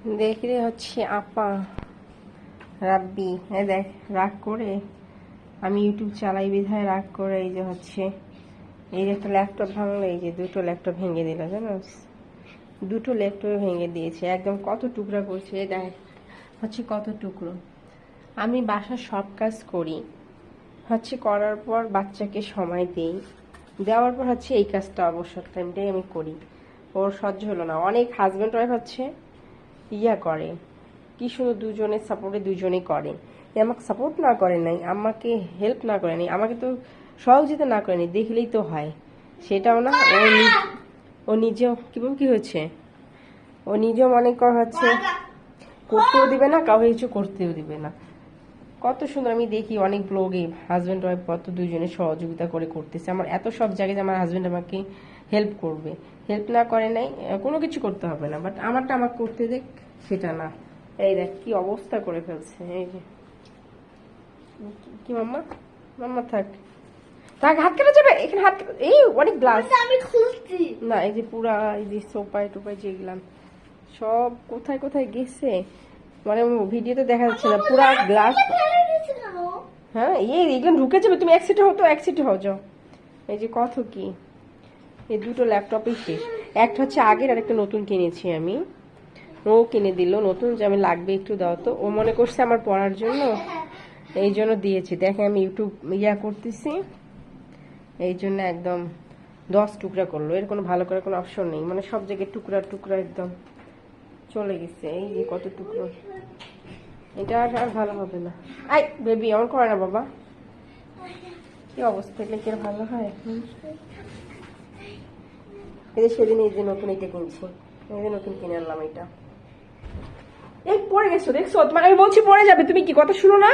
দেখলে হচ্ছে আপা রাব্বি দেখ রাগ করে আমি ইউটিউব চালাই বিধায় রাগ করে এই যে হচ্ছে এই যে একটা ল্যাপটপ ভাঙলো, এই যে দুটো ল্যাপটপ ভেঙে দিল জানো, দুটো ল্যাপটপ ভেঙে দিয়েছে একদম। কত টুকরা করছে দেখ হচ্ছে কত টুকরো। আমি বাসার সব কাজ করি হচ্ছে, করার পর বাচ্চাকে সময় দিই, দেওয়ার পর হচ্ছে এই কাজটা অবসর টাইমটাই আমি করি। ওর সহ্য হলো না। অনেক হাজব্যান্ড ওয়াইফ হচ্ছে ইয়া করে কি শুধু দুজনের সাপোর্টে দুজনেই করে। আমাকে সাপোর্ট না করে নাই, আমাকে হেল্প না করে নাই, আমাকে তো সহযোগিতা না করে নাই, দেখলেই তো হয় সেটাও না। ও নিজেও কি হয়েছে, ও নিজেও মনে কর হচ্ছে করতেও দিবে না, কাউকে কিছু করতেও দিবে না। কত সুন্দর আমি দেখি অনেক ব্লগে হাজব্যান্ড ওয়াইফ কত দুইজনে সহযোগিতা করে করতেছে। আমার এত সব জায়গায় আমার হাজব্যান্ড আমাকে হেল্প করবে, হেল্প না করে নাই কোনো কিছু করতে হবে না, বাট আমারটা আমাকে করতে দেখ, সেটা না। এই দেখ কি অবস্থা করে ফেলছে। এই যে কি মাম্মা, মাম্মা থাক থাক, হাত কেটে যাবে এখানে, হাত এই অনেক গ্লাস আমি খুলছি না। এই যে পুরা এই যে সোপায় টোপায় যেগুলা সব কোথায় কোথায় গেছে মানে ভিডিওতে দেখা যাচ্ছে না, পুরা গ্লাস। হ্যাঁ এইগুলো ঢুকে যাবে, তুমি এক সিটে হও তো, এক সিটে হও যাও। এই যে কত কি, এই দুটো ল্যাপটপই শেষ। একটা হচ্ছে আগের আর একটা নতুন কিনেছি আমি, ও কিনে দিল নতুন, যে আমি লাগবে একটু দাও তো, ও মনে করছে আমার পড়ার জন্য, এই জন্য দিয়েছি। দেখে আমি ইউটিউব ইয়া করতেছি এই জন্য একদম 10 টুকরা করলো। এর কোনো ভালো করে কোনো অপশন নেই, মানে সব জায়গায় টুকরা টুকরা একদম চলে গেছে। এই যে কত টুকরো, এটা আর ভালো হবে না। আই বেবি এমন করে না বাবা, কি অবস্থা, এগুলো কি আর ভালো হয়? এই যে সেদিন এই যে নতুন এটা কিনছি, এই যে নতুন কিনে আনলাম এটা। এই পড়ে গেছো দেখছো, তোমার আমি বলছি পড়ে যাবে, তুমি কি কথা শুনো না?